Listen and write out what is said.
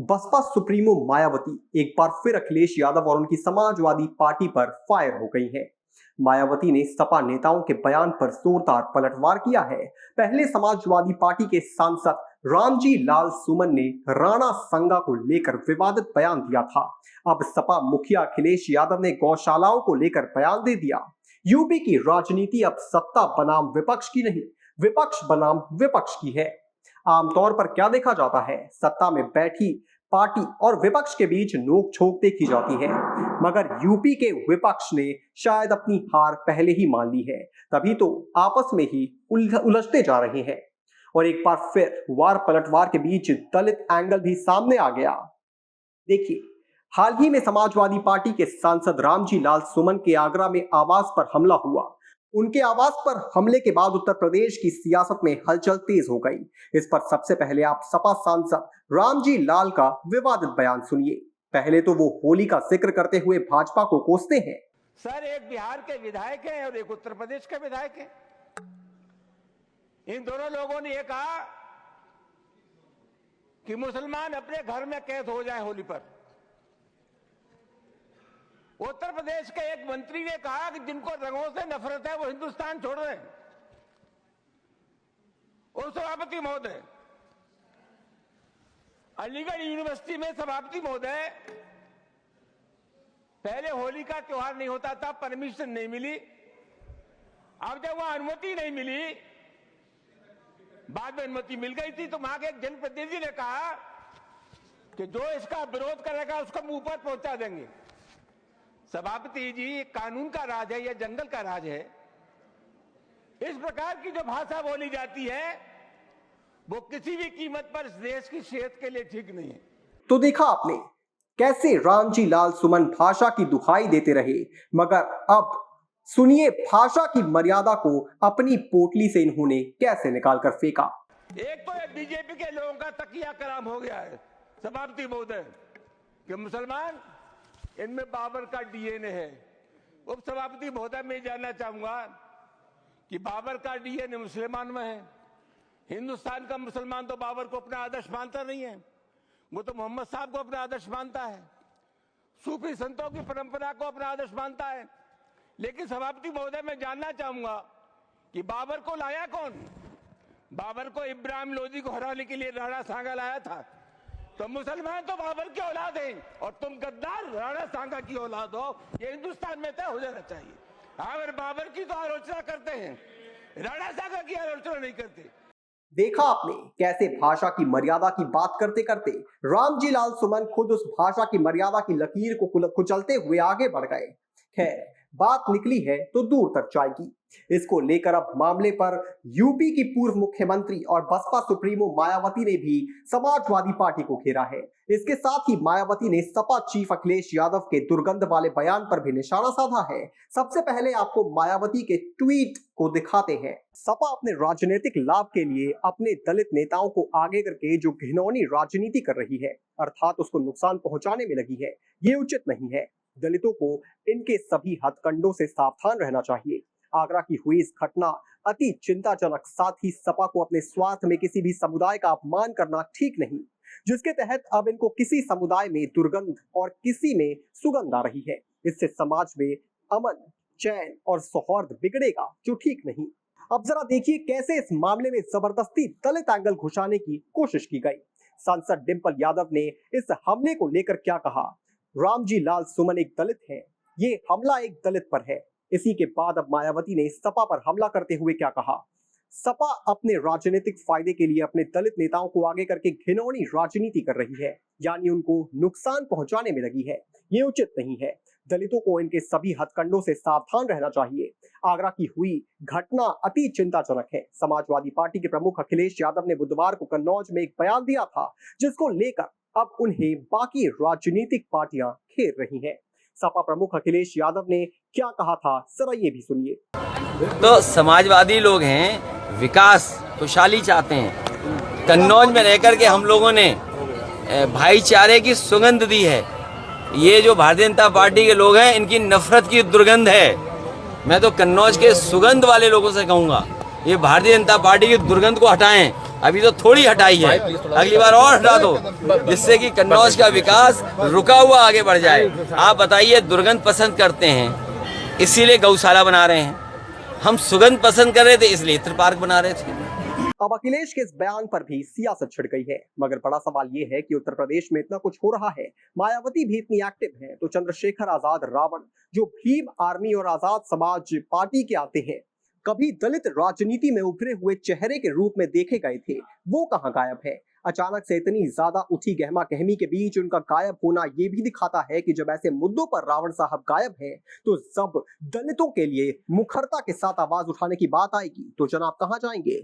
Baspa supremo Mayawati एक बार फिर अखिलेश यादव और उनकी समाजवादी पार्टी पर फायर हो गई हैं। मायावती ने सपा नेताओं के बयान पर जोरदार पलटवार किया है। पहले समाजवादी पार्टी के सांसद रामजी लाल सुमन ने राणा संगा को लेकर विवादित बयान दिया था। अब सपा मुखिया अखिलेश यादव ने गौशालाओं को लेकर बयान दे दिया। यूपी की राजनीति अब सत्ता बनाम विपक्ष की नहीं, विपक्ष बनाम विपक्ष की है। आमतौर पर क्या देखा जाता है, सत्ता में बैठी पार्टी और विपक्ष के बीच नोक झोंक देखी जाती है, मगर यूपी के विपक्ष ने शायद अपनी हार पहले ही मान ली है, तभी तो आपस में ही उलझते जा रहे हैं। और एक बार फिर वार पलटवार के बीच दलित एंगल भी सामने आ गया। देखिए, हाल ही में समाजवादी पार्टी के सांसद रामजी लाल सुमन के आगरा में आवास पर हमला हुआ। उनके आवास पर हमले के बाद उत्तर प्रदेश की सियासत में हलचल तेज हो गई। इस पर सबसे पहले आप सपा सांसद रामजी लाल का विवादित बयान सुनिए। पहले तो वो होली का जिक्र करते हुए भाजपा को कोसते हैं। सर, एक बिहार के विधायक हैं और एक उत्तर प्रदेश के विधायक हैं। इन दोनों लोगों ने ये कहा कि मुसलमान अपने घर में कैद हो जाए होली पर। उत्तर प्रदेश के एक मंत्री ने कहा कि जिनको रंगों से नफरत है वो हिंदुस्तान छोड़ रहे हैं। और सभापति महोदय, अलीगढ़ यूनिवर्सिटी में सभापति महोदय, पहले होली का त्योहार नहीं होता था, परमिशन नहीं मिली। अब जब वहां अनुमति नहीं मिली, बाद में अनुमति मिल गई थी, तो वहां के एक जनप्रतिनिधि ने कहा कि जो इसका विरोध करेगा उसको मुंह पर पहुंचा देंगे। सभापति जी, ये कानून का राज है या जंगल का राज है? इस प्रकार की जो भाषा बोली जाती है वो किसी भी कीमत पर इस देश की सेहत के लिए ठीक नहीं है। तो देखा आपने कैसे रामजी लाल सुमन भाषा की दुहाई देते रहे, मगर अब सुनिए भाषा की मर्यादा को अपनी पोटली से इन्होंने कैसे निकाल कर फेंका। एक तो ये बीजेपी के लोगों का तकिया कलाम हो गया है सभापति महोदय कि मुसलमान, इनमें बाबर का डीएनए है। उप सभापति महोदय, मैं जानना चाहूंगा कि बाबर का डीएनए मुसलमान में है। हिंदुस्तान का मुसलमान तो बाबर को अपना आदर्श मानता नहीं है, वो तो मोहम्मद साहब को अपना आदर्श मानता है, सूफी संतों की परंपरा को अपना आदर्श मानता है। लेकिन सभापति महोदय, मैं जानना चाहूंगा कि बाबर को लाया कौन? बाबर को इब्राहिम लोदी को हराने के लिए राणा सांगा लाया था। तो मुसलमान तो बाबर की औलाद हैं और तुम गद्दार राणा सांगा की औलाद हो, ये हिंदुस्तान में तय हो जाना चाहिए। अगर बाबर की तो आलोचना करते हैं, राणा सांगा की आलोचना नहीं करते। देखा आपने कैसे भाषा की मर्यादा की बात करते करते रामजी लाल सुमन खुद उस भाषा की मर्यादा की लकीर को कुचलते हुए आगे बढ़ गए। खैर, बात निकली है तो दूर तक जाएगी। इसको लेकर अब मामले पर यूपी की पूर्व मुख्यमंत्री और बसपा सुप्रीमो मायावती ने भी समाजवादी पार्टी को घेरा है। इसके साथ ही मायावती ने सपा चीफ अखिलेश यादव के दुर्गंध वाले बयान पर भी निशाना साधा है। सबसे पहले आपको मायावती के ट्वीट को दिखाते हैं। सपा अपने राजनीतिक लाभ के लिए अपने दलित नेताओं को आगे करके जो घिनौनी राजनीति कर रही है, अर्थात उसको नुकसान पहुंचाने में लगी है, ये उचित नहीं है। दलितों को इनके सभी हथकंडों से सावधान रहना चाहिए। आगरा की हुई इस घटना अति चिंताजनक, साथ ही सपा को अपने स्वार्थ में किसी भी समुदाय का अपमान करना ठीक नहीं, जिसके तहत अब इनको किसी समुदाय में दुर्गंध और किसी में सुगंध आ रही है। इससे समाज में अमन, चैन और सौहार्द बिगड़ेगा, जो ठीक नहीं। अब जरा देखिए कैसे इस मामले में जबरदस्ती दलित एंगल घुसाने की कोशिश की गई। सांसद डिंपल यादव ने इस हमले को लेकर क्या कहा। रामजी लाल सुमन एक दलित है, ये हमला एक दलित पर है। इसी के बाद अब मायावती ने सपा पर हमला करते हुए क्या कहा। सपा अपने राजनीतिक फायदे के लिए अपने दलित नेताओं को आगे करके घिनौनी राजनीति कर रही है, यानी उनको नुकसान पहुंचाने में लगी है। ये उचित नहीं है। दलितों को इनके सभी हथकंडों से सावधान रहना चाहिए। आगरा की हुई घटना अति चिंताजनक है। समाजवादी पार्टी के प्रमुख अखिलेश यादव ने बुधवार को कन्नौज में एक बयान दिया था, जिसको लेकर अब उन्हें बाकी राजनीतिक पार्टियां घेर रही हैं। सपा प्रमुख अखिलेश यादव ने क्या कहा था, जरा ये भी सुनिए। तो समाजवादी लोग हैं, विकास खुशहाली चाहते हैं। कन्नौज में रहकर के हम लोगों ने भाईचारे की सुगंध दी है। ये जो भारतीय जनता पार्टी के लोग हैं, इनकी नफरत की दुर्गंध है। मैं तो कन्नौज के सुगंध वाले लोगों से कहूँगा, ये भारतीय जनता पार्टी की दुर्गंध को हटाएं। अभी तो थोड़ी हटाई है, अगली बार और हटा दो, जिससे कि कन्नौज का विकास रुका हुआ आगे बढ़ जाए। आप बताइए, दुर्गंध पसंद करते हैं इसीलिए गौशाला बना रहे हैं, हम सुगंध पसंद कर रहे थे इसलिए इत्र पार्क बना रहे थे। अब अखिलेश के इस बयान पर भी सियासत छिड़ गई है, मगर बड़ा सवाल ये है कि उत्तर प्रदेश में इतना कुछ हो रहा है, मायावती भी इतनी एक्टिव है, तो चंद्रशेखर आजाद रावण जो भीम आर्मी और आजाद समाज पार्टी के आते हैं, कभी दलित राजनीति में उभरे हुए चेहरे के रूप में देखे गए थे, वो कहां गायब है। अचानक से इतनी ज्यादा उठी गहमा गहमी के बीच उनका गायब होना ये भी दिखाता है कि जब ऐसे मुद्दों पर रावण साहब गायब हैं, तो जब दलितों के लिए मुखरता के साथ आवाज उठाने की बात आएगी तो जनाब कहां जाएंगे।